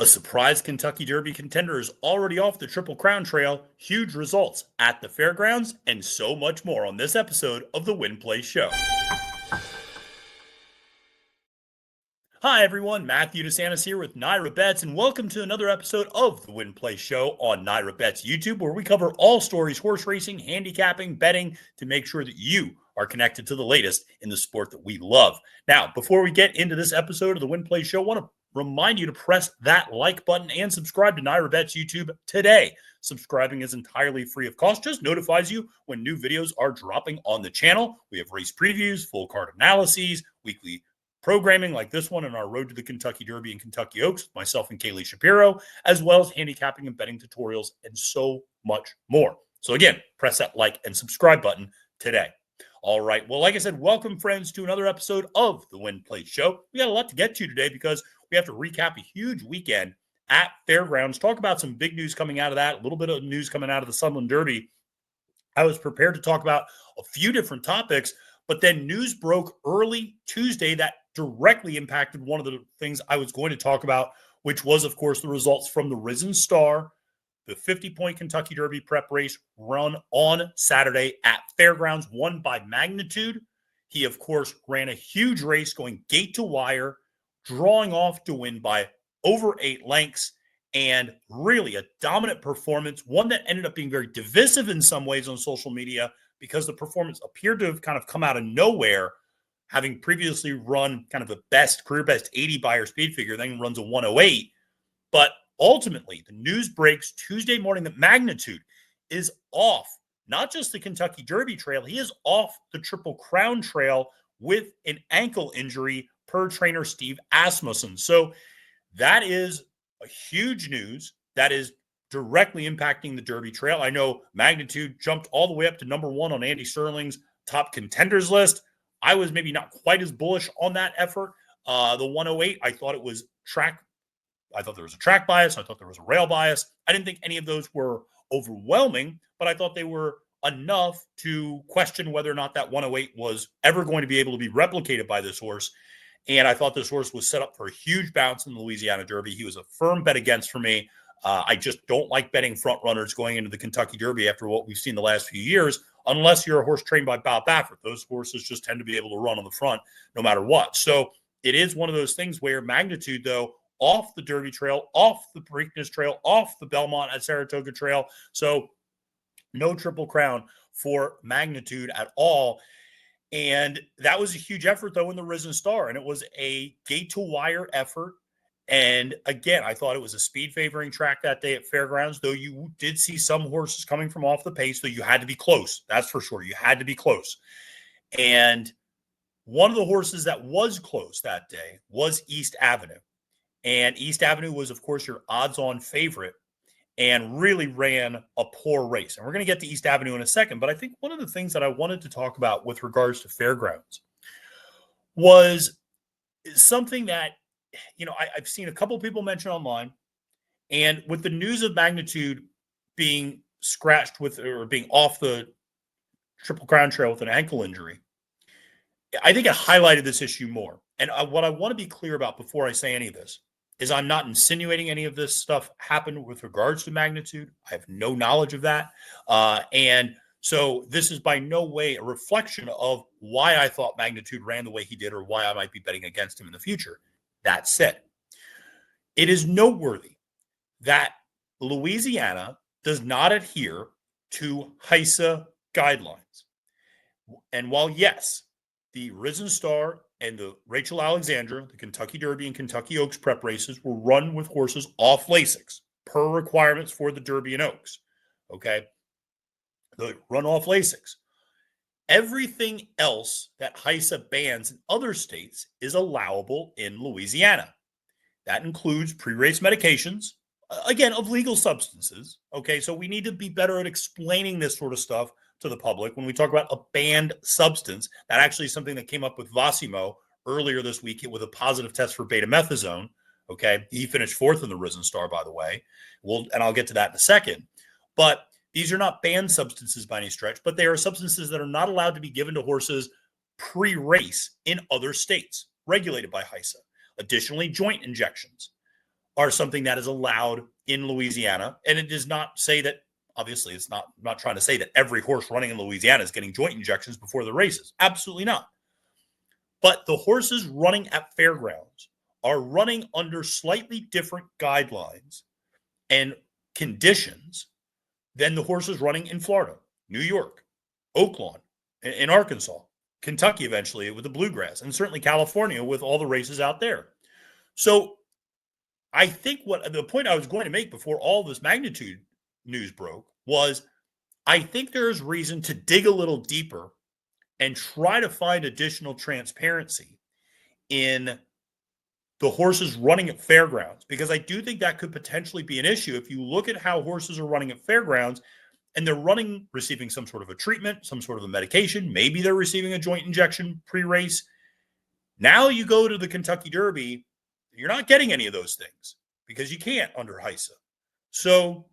A surprise Kentucky Derby contender is already off the Triple Crown Trail, huge results at the fairgrounds, and so much more on this episode of the Win Play Show. Hi everyone, Matthew DeSantis here with NYRA Bets, and welcome to another episode of the Win Play Show on NYRA Bets YouTube, where we cover all stories horse racing, handicapping, betting, to make sure that you are connected to the latest in the sport that we love. Now, before we get into this episode of the Win Play Show, I want to remind you to press that like button and subscribe to NYRA Bets YouTube today. Subscribing is entirely free of cost, just notifies you when new videos are dropping on the channel. We have race previews, full card analyses, weekly programming like this one on our Road to the Kentucky Derby and Kentucky Oaks with myself and Kaylee Shapiro, as well as handicapping and betting tutorials and so much more. So again, press that like and subscribe button today. All right. Well, like I said, welcome friends to another episode of the Win Play Show. We got a lot to get to today because we have to recap a huge weekend at Fairgrounds, talk about some big news coming out of that, a little bit of news coming out of the Sunland Derby. I was prepared to talk about a few different topics, but then news broke early Tuesday that directly impacted one of the things I was going to talk about, which was, of course, the results from the Risen Star, the 50-point Kentucky Derby prep race run on Saturday at Fairgrounds, won by Magnitude. He, of course, ran a huge race going gate to wire, drawing off to win by over 8 lengths, and really a dominant performance, one that ended up being very divisive in some ways on social media because the performance appeared to have kind of come out of nowhere, having previously run kind of the career best 80 Beyer speed figure, then runs a 108. But ultimately, the news breaks Tuesday morning that Magnitude is off, not just the Kentucky Derby trail, he is off the Triple Crown Trail with an ankle injury per trainer Steve Asmussen. So that is a huge news that is directly impacting the Derby trail. I know Magnitude jumped all the way up to number 1 on Andy Sterling's top contenders list. I was maybe not quite as bullish on that effort. The 108, I thought it was track. I thought there was a track bias. I thought there was a rail bias. I didn't think any of those were overwhelming, but I thought they were enough to question whether or not that 108 was ever going to be able to be replicated by this horse. And I thought this horse was set up for a huge bounce in the Louisiana Derby. He was a firm bet against for me. I just don't like betting front runners going into the Kentucky Derby after what we've seen the last few years, unless you're a horse trained by Bob Baffert. Those horses just tend to be able to run on the front no matter what. So it is one of those things where Magnitude, though, off the Derby trail, off the Preakness trail, off the Belmont at Saratoga trail. So no Triple Crown for Magnitude at all. And that was a huge effort, though, in the Risen Star. And it was a gate-to-wire effort. And again, I thought it was a speed-favoring track that day at Fairgrounds, though you did see some horses coming from off the pace, though you had to be close. That's for sure. You had to be close. And one of the horses that was close that day was East Avenue. And East Avenue was, of course, your odds-on favorite and really ran a poor race. And we're going to get to East Avenue in a second. But I think one of the things that I wanted to talk about with regards to Fairgrounds was something that, I've seen a couple people mention online. And with the news of Magnitude being scratched with or being off the Triple Crown Trail with an ankle injury, I think it highlighted this issue more. And what I want to be clear about before I say any of this is I'm not insinuating any of this stuff happened with regards to Magnitude. I have no knowledge of that. And so this is by no way a reflection of why I thought Magnitude ran the way he did or why I might be betting against him in the future. That said, it is noteworthy that Louisiana does not adhere to HISA guidelines. And while, yes, the Risen Star and the Rachel Alexandra, the Kentucky Derby and Kentucky Oaks prep races were run with horses off Lasix per requirements for the Derby and Oaks. Okay. The run off Lasix. Everything else that HISA bans in other states is allowable in Louisiana. That includes pre-race medications, again, of legal substances. Okay. So we need to be better at explaining this sort of stuff to the public. When we talk about a banned substance, that actually is something that came up with Vassimo earlier this week with a positive test for betamethasone. Okay. He finished 4th in the Risen Star, by the way. And I'll get to that in a second. But these are not banned substances by any stretch, but they are substances that are not allowed to be given to horses pre-race in other states regulated by HISA. Additionally, joint injections. are something that is allowed in Louisiana. And it does not say that, obviously, it's not, I'm not trying to say that every horse running in Louisiana is getting joint injections before the races. Absolutely not. But the horses running at fairgrounds are running under slightly different guidelines and conditions than the horses running in Florida, New York, Oakland, in Arkansas, Kentucky eventually with the bluegrass, and certainly California with all the races out there. So I think what the point I was going to make before all this magnitude news broke was I think there's reason to dig a little deeper and try to find additional transparency in the horses running at fairgrounds, because I do think that could potentially be an issue. If you look at how horses are running at fairgrounds and they're running, receiving some sort of a treatment, some sort of a medication, maybe they're receiving a joint injection pre-race. Now you go to the Kentucky Derby, you're not getting any of those things because you can't under HISA. So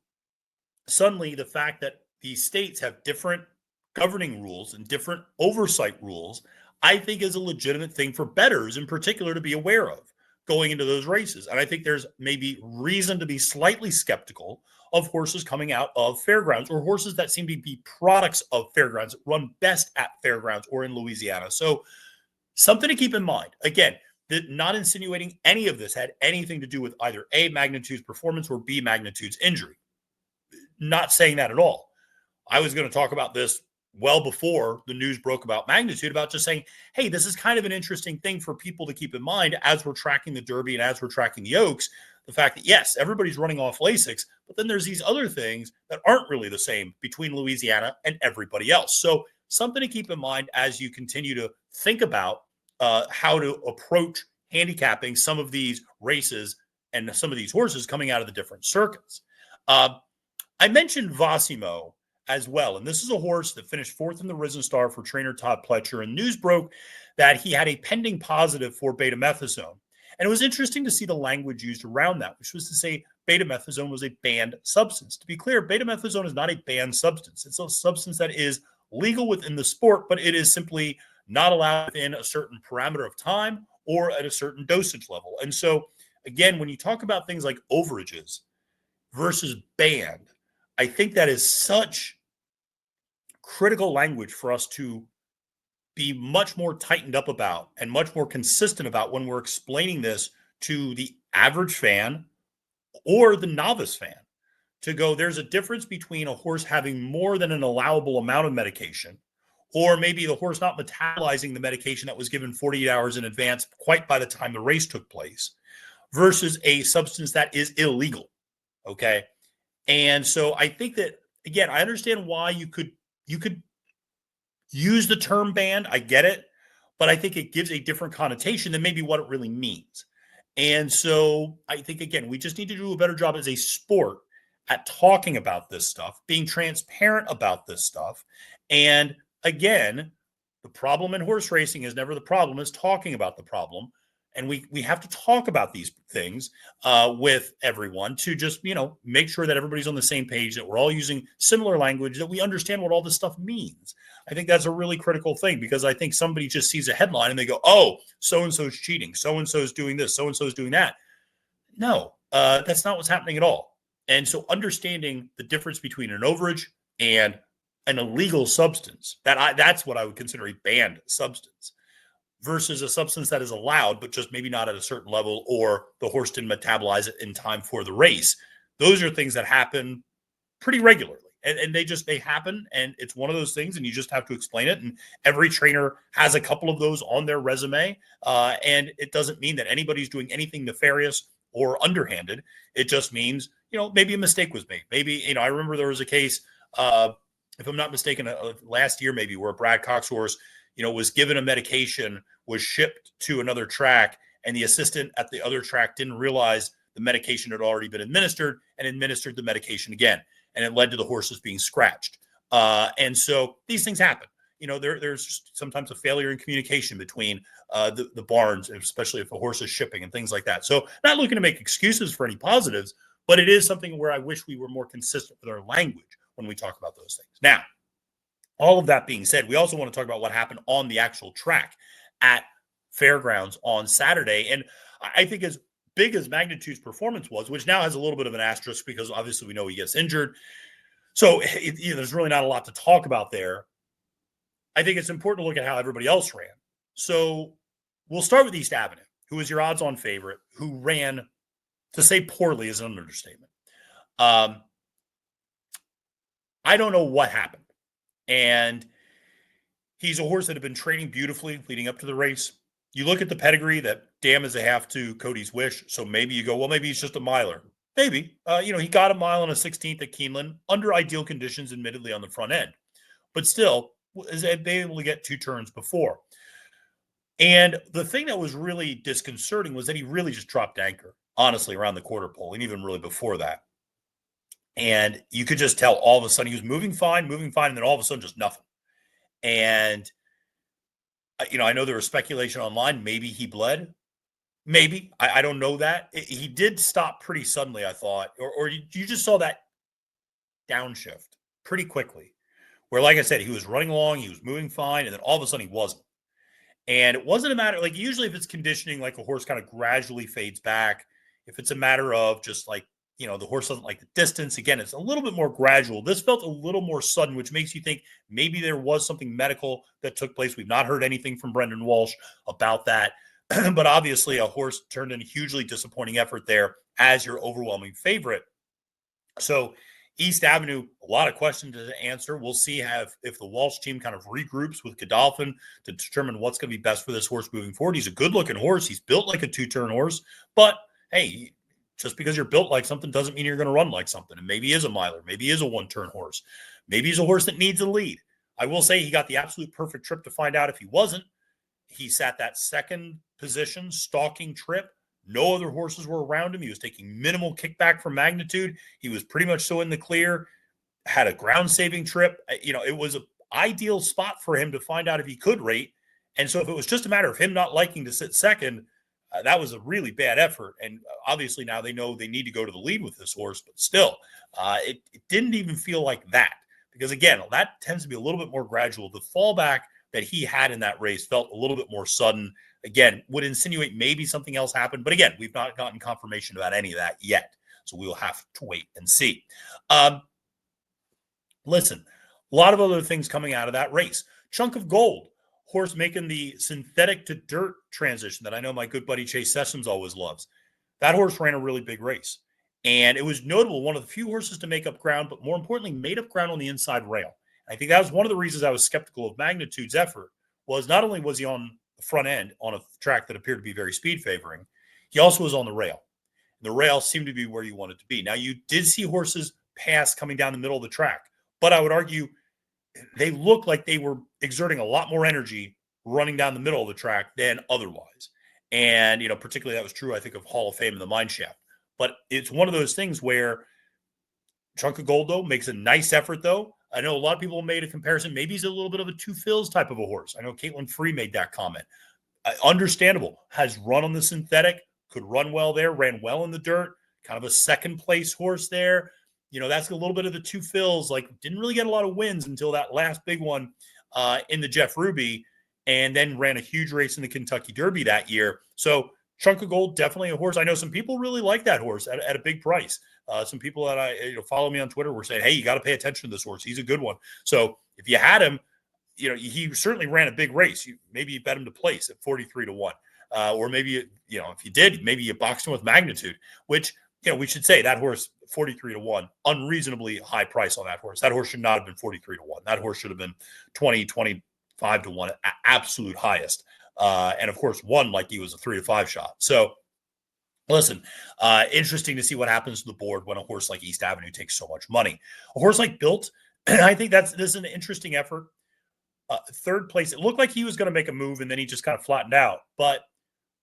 suddenly the fact that these states have different governing rules and different oversight rules, I think is a legitimate thing for bettors in particular to be aware of going into those races. And I think there's maybe reason to be slightly skeptical of horses coming out of fairgrounds, or horses that seem to be products of fairgrounds, that run best at fairgrounds or in Louisiana. So something to keep in mind. Again, not insinuating any of this had anything to do with either A, Magnitude's performance, or B, Magnitude's injury. Not saying that at all. I was going to talk about this well before the news broke about Magnitude, about just saying, hey, this is kind of an interesting thing for people to keep in mind as we're tracking the Derby and as we're tracking the Oaks. The fact that, yes, everybody's running off Lasix, but then there's these other things that aren't really the same between Louisiana and everybody else. So something to keep in mind as you continue to think about how to approach handicapping some of these races and some of these horses coming out of the different circuits. I mentioned Vassimo as well, and this is a horse that finished fourth in the Risen Star for trainer Todd Pletcher, and news broke that he had a pending positive for betamethasone. And it was interesting to see the language used around that, which was to say betamethasone was a banned substance. To be clear, betamethasone is not a banned substance. It's a substance that is legal within the sport, but it is simply not allowed within a certain parameter of time or at a certain dosage level. And so, again, when you talk about things like overages versus banned, I think that is such critical language for us to be much more tightened up about and much more consistent about when we're explaining this to the average fan or the novice fan, to go, there's a difference between a horse having more than an allowable amount of medication, or maybe the horse not metabolizing the medication that was given 48 hours in advance quite by the time the race took place, versus a substance that is illegal. Okay. And so I think that, again, I understand why you could use the term banned. I get it, but I think it gives a different connotation than maybe what it really means. And so I think, again, we just need to do a better job as a sport at talking about this stuff, being transparent about this stuff. And again, the problem in horse racing is never the problem, it's talking about the problem. And we have to talk about these things with everyone to just, make sure that everybody's on the same page, that we're all using similar language, that we understand what all this stuff means. I think that's a really critical thing, because I think somebody just sees a headline and they go, oh, so-and-so's cheating, so-and-so's doing this, so-and-so's doing that. No, that's not what's happening at all. And so understanding the difference between an overage and an illegal substance, that's what I would consider a banned substance, versus a substance that is allowed, but just maybe not at a certain level, or the horse didn't metabolize it in time for the race. Those are things that happen pretty regularly. And they happen, and it's one of those things, and you just have to explain it. And every trainer has a couple of those on their resume. And it doesn't mean that anybody's doing anything nefarious or underhanded. It just means, maybe a mistake was made. Maybe, I remember there was a case, if I'm not mistaken, last year maybe, where Brad Cox horse, was given a medication, was shipped to another track, and the assistant at the other track didn't realize the medication had already been administered and administered the medication again. And it led to the horses being scratched. And so these things happen. There's sometimes a failure in communication between the barns, especially if a horse is shipping and things like that. So not looking to make excuses for any positives, but it is something where I wish we were more consistent with our language when we talk about those things. Now, all of that being said, we also want to talk about what happened on the actual track at Fairgrounds on Saturday. And I think as big as Magnitude's performance was, which now has a little bit of an asterisk because obviously we know he gets injured. So there's really not a lot to talk about there. I think it's important to look at how everybody else ran. So we'll start with East Avenue, who is your odds-on favorite, who ran, to say poorly is an understatement. I don't know what happened. And he's a horse that had been training beautifully leading up to the race. You look at the pedigree, that damn is a half to Cody's wish. So maybe you go, well, maybe he's just a miler. Maybe. He got a mile on a 16th at Keeneland under ideal conditions, admittedly, on the front end. But still, is able to get 2 turns before. And the thing that was really disconcerting was that he really just dropped anchor, honestly, around the quarter pole, and even really before that. And you could just tell all of a sudden he was moving fine, and then all of a sudden just nothing. And, I know there was speculation online. Maybe he bled. Maybe. I don't know that. He did stop pretty suddenly, I thought. Or you just saw that downshift pretty quickly. Where, like I said, he was running along, he was moving fine, and then all of a sudden he wasn't. And it wasn't a matter, like usually if it's conditioning, like a horse kind of gradually fades back. If it's a matter of just like, the horse doesn't like the distance, again, it's a little bit more gradual. This felt a little more sudden, which makes you think maybe there was something medical that took place. We've not heard anything from Brendan Walsh about that. But obviously a horse turned in a hugely disappointing effort there as your overwhelming favorite. So East Avenue, a lot of questions to answer. We'll see if the Walsh team kind of regroups with Godolphin to determine what's going to be best for this horse moving forward. He's a good-looking horse. He's built like a 2-turn horse. But, hey, just because you're built like something doesn't mean you're going to run like something. And maybe he is a miler. Maybe he is a 1-turn horse. Maybe he's a horse that needs a lead. I will say he got the absolute perfect trip to find out if he wasn't. He sat that second position, stalking trip. No other horses were around him. He was taking minimal kickback from Magnitude. He was pretty much so in the clear, had a ground-saving trip. It was an ideal spot for him to find out if he could rate. And so if it was just a matter of him not liking to sit second, that was a really bad effort. And obviously now they know they need to go to the lead with this horse, but still, it didn't even feel like that. Because, again, that tends to be a little bit more gradual. The fallback that he had in that race felt a little bit more sudden. Again, would insinuate maybe something else happened. But again, we've not gotten confirmation about any of that yet. So we will have to wait and see. Listen, a lot of other things coming out of that race. Chunk of Gold, horse making the synthetic to dirt transition that I know my good buddy Chase Sessoms always loves. That horse ran a really big race. And it was notable, one of the few horses to make up ground, but more importantly, made up ground on the inside rail. I think that was one of the reasons I was skeptical of Magnitude's effort, was not only was he on the front end on a track that appeared to be very speed favoring, he also was on the rail. The rail seemed to be where you wanted to be. Now, you did see horses pass coming down the middle of the track, but I would argue they looked like they were exerting a lot more energy running down the middle of the track than otherwise. And, particularly that was true, I think, of Hall of Fame and the Mine Shaft. But it's one of those things where Chunk of Gold, though, makes a nice effort, though. I know a lot of people made a comparison. Maybe he's a little bit of a Two Phils type of a horse. I know Caitlin Free made that comment. Understandable. Has run on the synthetic, could run well there, ran well in the dirt, kind of a second-place horse there. That's a little bit of the Two Phils. Like, didn't really get a lot of wins until that last big one in the Jeff Ruby, and then ran a huge race in the Kentucky Derby that year. So Chunk of Gold, definitely a horse. I know some people really like that horse at a big price. Some people that I follow me on Twitter were saying, hey, you got to pay attention to this horse. He's a good one. So if you had him, he certainly ran a big race. Maybe you bet him to place at 43-1. Or maybe, if you did, maybe you boxed him with Magnitude, which, we should say that horse, 43-1, unreasonably high price on that horse. That horse should not have been 43-1. That horse should have been 25-1 at absolute highest. And of course, won like he was a 3-5 shot. So listen, interesting to see what happens to the board when a horse like East Avenue takes so much money. A horse like Built, I think this is an interesting effort. Third place, it looked like he was going to make a move, and then he just kind of flattened out. But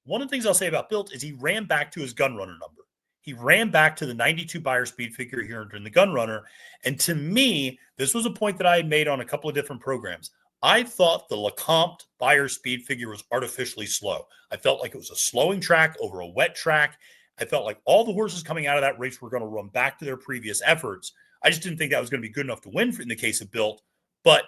one of the things I'll say about Built is he ran back to his gun runner number. He ran back to the 92 Beyer speed figure here during the gun runner. And to me, this was a point that I had made on a couple of different programs. I thought the Lecomte Beyer speed figure was artificially slow. I felt like it was a slowing track over a wet track. I felt like all the horses coming out of that race were going to run back to their previous efforts. I just didn't think that was going to be good enough to win in the case of Built. But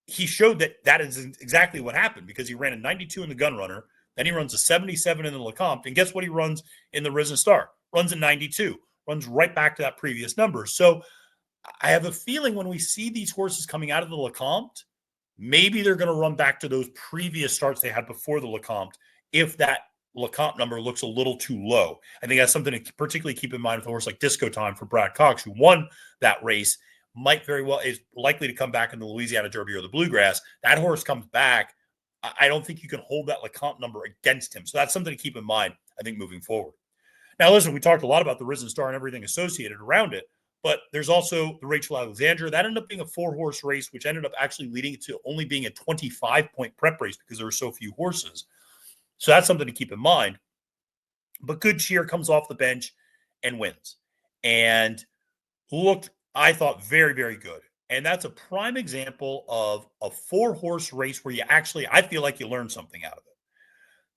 he showed that is exactly what happened, because he ran a 92 in the gun runner, Then he runs a 77 in the Lecomte. And guess what he runs in the Risen Star? Runs a 92. Runs right back to that previous number. So I have a feeling when we see these horses coming out of the Lecomte, maybe they're going to run back to those previous starts they had before the Lecomte if that Lecomte number looks a little too low. I think that's something to particularly keep in mind with a horse like Disco Time for Brad Cox, who won that race, might very well is likely to come back in the Louisiana Derby or the Bluegrass. That horse comes back. I don't think you can hold that Lecomte number against him. So that's something to keep in mind, I think, moving forward. Now, listen, we talked a lot about the Risen Star and everything associated around it, but there's also the Rachel Alexandra. That ended up being a 4-horse race, which ended up actually leading to only being a 25-point prep race because there were so few horses. So that's something to keep in mind. But Good Cheer comes off the bench and wins. And looked, I thought, very, very good. And that's a prime example of a 4-horse race where you actually, I feel like you learned something out of it.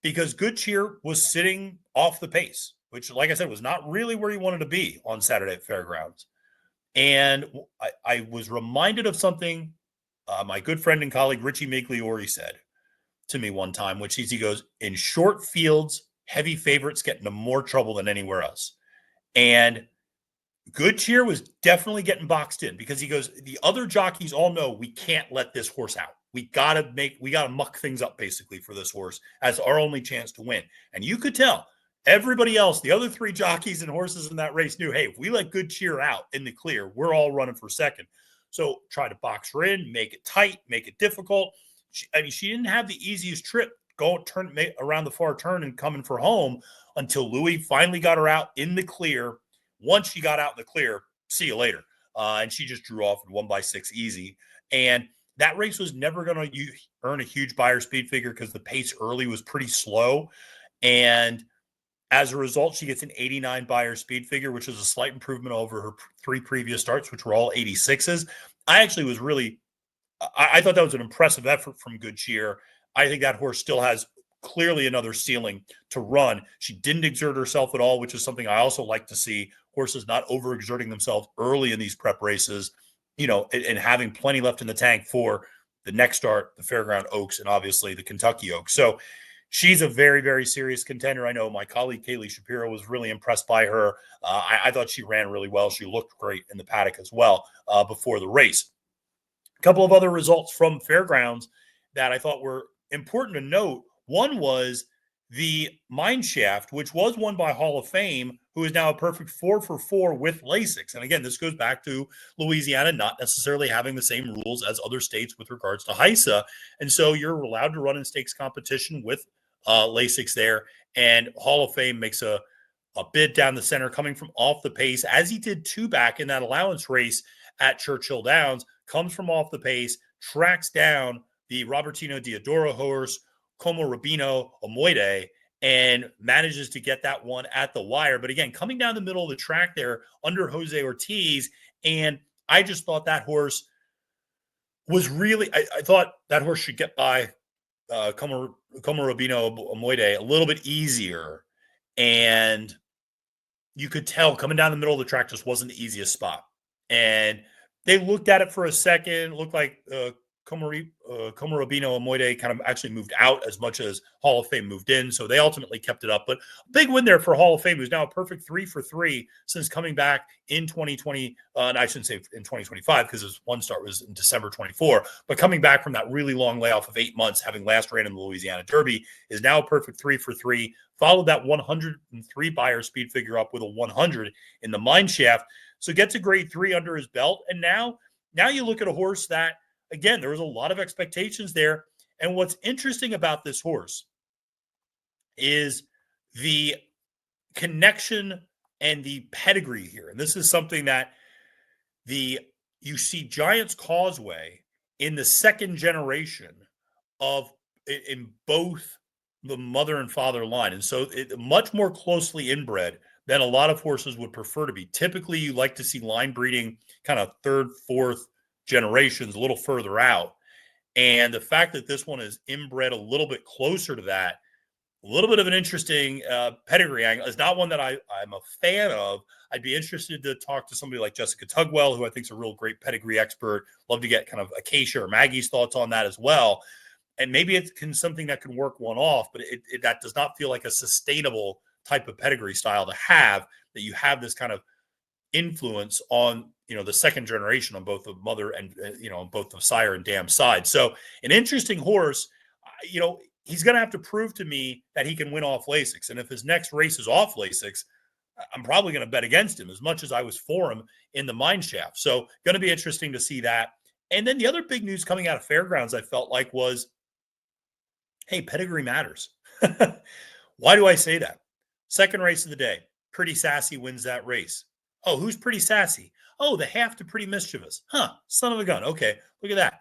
Because Good Cheer was sitting off the pace, which, like I said, was not really where he wanted to be on Saturday at Fairgrounds. And I was reminded of something my good friend and colleague Richie Migliori said to me one time, which is, he goes, in short fields, heavy favorites get into more trouble than anywhere else. And Good Cheer was definitely getting boxed in because he goes, the other jockeys all know we can't let this horse out. We got to muck things up basically for this horse as our only chance to win. And you could tell everybody else, the other 3 jockeys and horses in that race knew, hey, if we let Good Cheer out in the clear, we're all running for second. So try to box her in, make it tight, make it difficult. She didn't have the easiest trip turn around the far turn and coming for home until Louis finally got her out in the clear. Once she got out in the clear, see you later. And she just drew off and won by 6 easy. And that race was never going to earn a huge buyer speed figure because the pace early was pretty slow. And as a result, she gets an 89 buyer speed figure, which is a slight improvement over her 3 previous starts, which were all 86s. I actually was really, I thought that was an impressive effort from Good Cheer. I think that horse still has clearly another ceiling to run. She didn't exert herself at all, which is something I also like to see. Horses not overexerting themselves early in these prep races, and having plenty left in the tank for the next start, the Fairground Oaks, and obviously the Kentucky Oaks. So she's a very, very serious contender. I know my colleague Kaylee Shapiro was really impressed by her. I thought she ran really well. She looked great in the paddock as well before the race. A couple of other results from Fairgrounds that I thought were important to note. One was the Mine Shaft, which was won by Hall of Fame, who is now a perfect 4 for 4 with Lasix. And again, this goes back to Louisiana not necessarily having the same rules as other states with regards to HISA. And so you're allowed to run in stakes competition with Lasix there. And Hall of Fame makes a bid down the center coming from off the pace, as he did 2 back in that allowance race at Churchill Downs, comes from off the pace, tracks down the Robertino Diodoro horse, Como Rabino Omoide, and manages to get that one at the wire. But again, coming down the middle of the track there under Jose Ortiz. And I just thought that horse was really, I thought that horse should get by Como Rabino Omoide a little bit easier. And you could tell coming down the middle of the track just wasn't the easiest spot. And they looked at it for a second, looked like Como Rabino Omoide kind of actually moved out as much as Hall of Fame moved in. So they ultimately kept it up. But a big win there for Hall of Fame, who's now a perfect 3 for 3 since coming back in 2020. And I shouldn't say in 2025 because his one start was in December 24. But coming back from that really long layoff of 8 months, having last ran in the Louisiana Derby, is now a perfect 3 for 3. Followed that 103 buyer speed figure up with a 100 in the Mine Shaft. So gets a grade 3 under his belt. And now you look at a horse that, again, there was a lot of expectations there. And what's interesting about this horse is the connection and the pedigree here. And this is something that you see Giants Causeway in the second generation in both the mother and father line. And so much more closely inbred than a lot of horses would prefer to be. Typically, you like to see line breeding kind of third, fourth generations a little further out. And the fact that this one is inbred a little bit closer to that, a little bit of an interesting pedigree angle. Is not one that I'm a fan of. I'd be interested to talk to somebody like Jessica Tugwell, who I think is a real great pedigree expert. Love to get kind of Acacia or Maggie's thoughts on that as well. And maybe it's something that can work one off, but that does not feel like a sustainable type of pedigree style to have, that you have this kind of influence on, the second generation on both the mother and, on both the sire and dam side. So an interesting horse, he's going to have to prove to me that he can win off Lasix. And if his next race is off Lasix, I'm probably going to bet against him as much as I was for him in the mine shaft. So going to be interesting to see that. And then the other big news coming out of Fairgrounds, I felt like, was, hey, pedigree matters. Why do I say that? Second race of the day, Pretty Sassy wins that race. Oh, who's Pretty Sassy? Oh, the half to Pretty Mischievous. Son of a gun. Okay, look at that.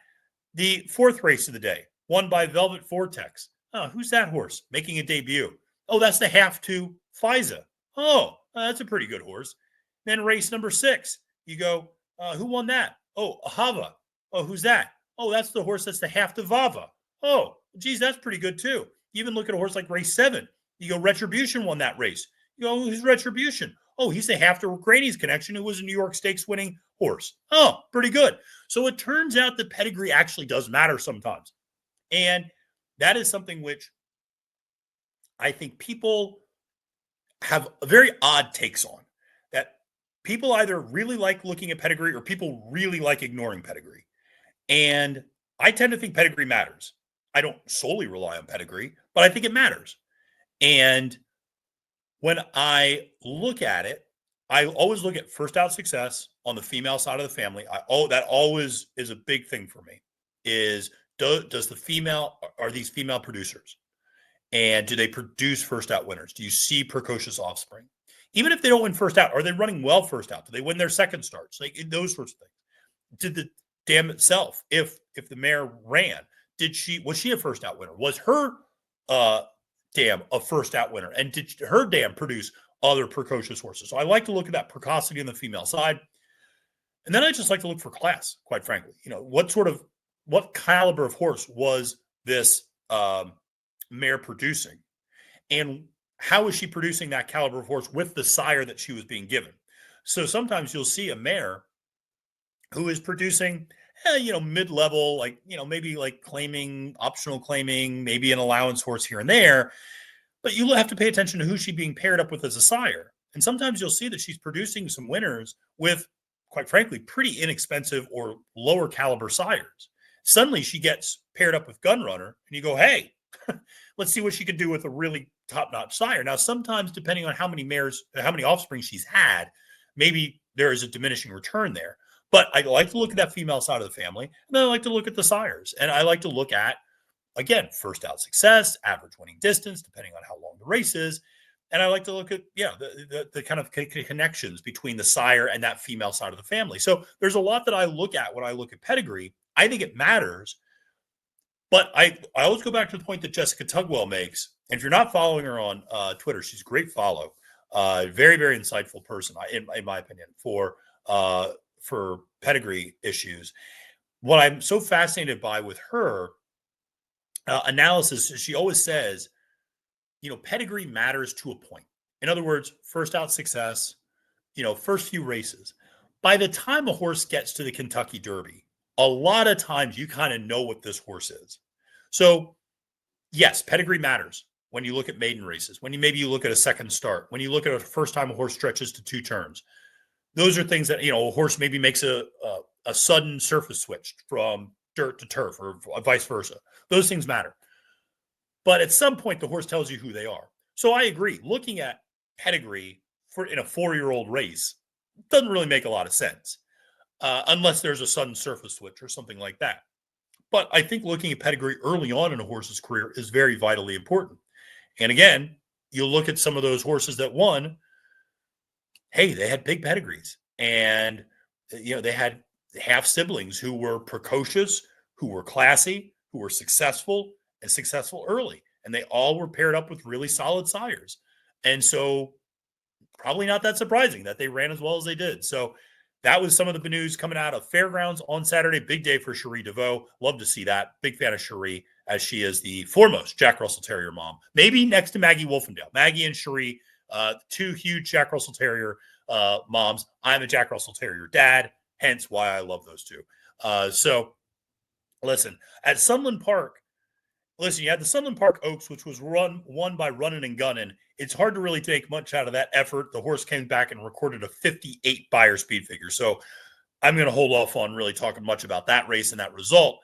The fourth race of the day, won by Velvet Vortex. Oh, who's that horse making a debut? Oh, that's the half to FISA. Oh, that's a pretty good horse. Then race number 6, you go, who won that? Oh, Ahava. Oh, who's that? Oh, that's the horse that's the half to Vava. Oh, geez, that's pretty good too. You even look at a horse like race 7. You go, Retribution won that race. You go, who's Retribution? Oh, he's the half to Granny's Connection, who was a New York Stakes winning horse. Oh, pretty good. So it turns out that pedigree actually does matter sometimes. And that is something which I think people have very odd takes on. That people either really like looking at pedigree or people really like ignoring pedigree. And I tend to think pedigree matters. I don't solely rely on pedigree, but I think it matters. And when I look at it, I always look at first out success on the female side of the family. That always is a big thing for me. Are these female producers? And do they produce first out winners? Do you see precocious offspring? Even if they don't win first out, are they running well first out? Do they win their second starts? Like those sorts of things. Did the dam itself, if the mare ran, was she a first out winner? Was her dam a first out winner? And did her dam produce other precocious horses? So I like to look at that precocity on the female side. And then I just like to look for class, quite frankly. What caliber of horse was this mare producing? And how is she producing that caliber of horse with the sire that she was being given? So sometimes you'll see a mare who is producing, mid-level, maybe like optional claiming, maybe an allowance horse here and there. But you have to pay attention to who she's being paired up with as a sire. And sometimes you'll see that she's producing some winners with, quite frankly, pretty inexpensive or lower caliber sires. Suddenly she gets paired up with Gunrunner, and you go, hey, let's see what she can do with a really top-notch sire. Now, sometimes, depending on how many offspring she's had, maybe there is a diminishing return there. But I like to look at that female side of the family, and then I like to look at the sires. And I like to look at, again, first out success, average winning distance, depending on how long the race is. And I like to look at, the kind of connections between the sire and that female side of the family. So there's a lot that I look at when I look at pedigree. I think it matters. But I always go back to the point that Jessica Tugwell makes. And if you're not following her on Twitter, she's a great follow. Very, very insightful person, in my opinion, for pedigree issues. What I'm so fascinated by with her analysis is she always says, pedigree matters to a point. In other words, first out success, first few races. By the time a horse gets to the Kentucky Derby, a lot of times you kind of know what this horse is. So, yes, pedigree matters when you look at maiden races, when you look at a second start, when you look at a first time a horse stretches to 2 turns. Those are things that, a horse maybe makes a sudden surface switch from dirt to turf or vice versa. Those things matter. But at some point, the horse tells you who they are. So I agree. Looking at pedigree in a 4-year-old race doesn't really make a lot of sense unless there's a sudden surface switch or something like that. But I think looking at pedigree early on in a horse's career is very vitally important. And again, you'll look at some of those horses that won. Hey, they had big pedigrees, and they had half siblings who were precocious, who were classy, who were successful and successful early, and they all were paired up with really solid sires. And so probably not that surprising that they ran as well as they did. So that was some of the news coming out of Fairgrounds on Saturday. Big day for Cherie DeVoe. Love to see that. Big fan of Cherie, as she is the foremost Jack Russell Terrier mom. Maybe next to Maggie Wolfendale. Maggie and Cherie, 2 huge Jack Russell Terrier moms. I'm a Jack Russell Terrier dad, hence why I love those 2. So listen, at Sunland Park, listen, you had the Sunland Park Oaks, which was won by running and gunning. It's hard to really take much out of that effort. The horse came back and recorded a 58 Beyer speed figure. So I'm going to hold off on really talking much about that race and that result.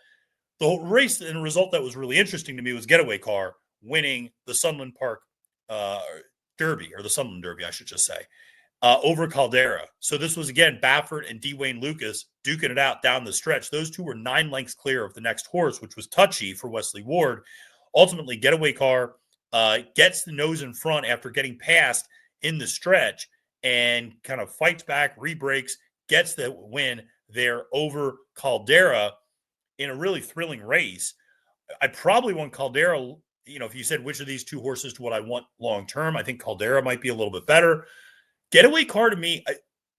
The race and result that was really interesting to me was Getaway Car winning the Sunland Park Derby, or the Sunland Derby, I should just say, over Caldera. So this was, again, Baffert and D. Wayne Lucas duking it out down the stretch. Those two were 9 lengths clear of the next horse, which was touchy for Wesley Ward. Ultimately, Getaway Car gets the nose in front after getting past in the stretch and kind of fights back, rebreaks, gets the win there over Caldera in a really thrilling race. I probably want Caldera. If you said which of these two horses do what I want long term, I think Caldera might be a little bit better. Getaway Car, to me,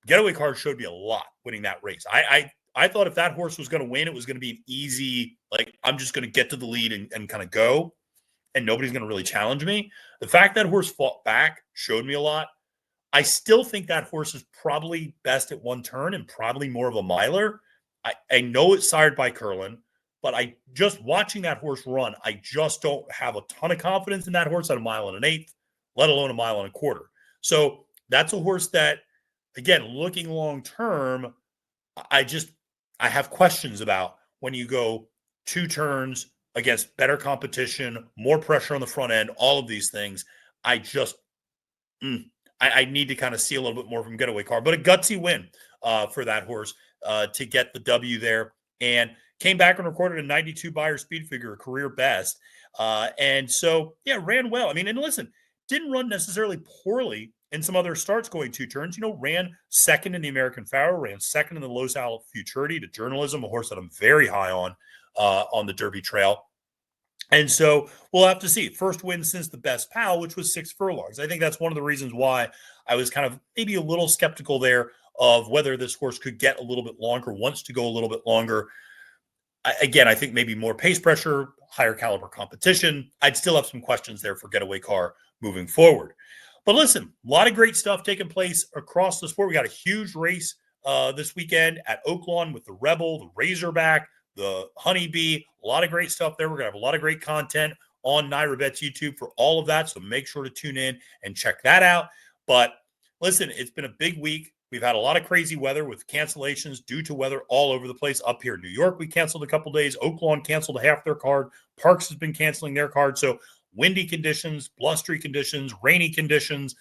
Getaway Car showed me a lot winning that race. I thought if that horse was going to win, it was going to be an easy, like, I'm just going to get to the lead and kind of go, and nobody's going to really challenge me. The fact that horse fought back showed me a lot. I still think that horse is probably best at one turn and probably more of a miler. I know it's sired by Curlin, but just watching that horse run, I just don't have a ton of confidence in that horse at a 1 1/8, let alone a 1 1/4. So that's a horse that, again, looking long term, I have questions about when you go 2 turns against better competition, more pressure on the front end, all of these things. I need to kind of see a little bit more from Getaway Car, but a gutsy win for that horse to get the W there, and came back and recorded a 92 Beyer speed figure, a career best. And so, yeah, ran well. I mean, and listen, didn't run necessarily poorly in some other starts going 2 turns. Ran second in the American Pharaoh, ran second in the Los Al Futurity to Journalism, a horse that I'm very high on the Derby Trail. And so we'll have to see. First win since the Best Pal, which was 6 furlongs. I think that's one of the reasons why I was kind of maybe a little skeptical there of whether this horse could get a little bit longer, wants to go a little bit longer. Again, I think maybe more pace pressure, higher caliber competition. I'd still have some questions there for Getaway Car moving forward. But listen, a lot of great stuff taking place across the sport. We got a huge race this weekend at Oaklawn with the Rebel, the Razorback, the Honeybee. A lot of great stuff there. We're going to have a lot of great content on NYRA Bets YouTube for all of that. So make sure to tune in and check that out. But listen, it's been a big week. We've had a lot of crazy weather with cancellations due to weather all over the place. Up here in New York, we canceled a couple days. Oaklawn canceled half their card. Parks has been canceling their card. So windy conditions, blustery conditions, rainy conditions.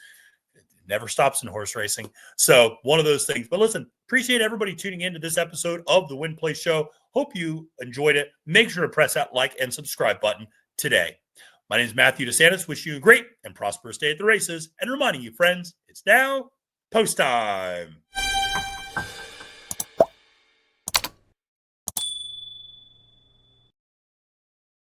It never stops in horse racing. So one of those things. But listen, appreciate everybody tuning in to this episode of the Win Play Show. Hope you enjoyed it. Make sure to press that like and subscribe button today. My name is Matthew DeSantis. Wishing you a great and prosperous day at the races. And reminding you, friends, it's now post time.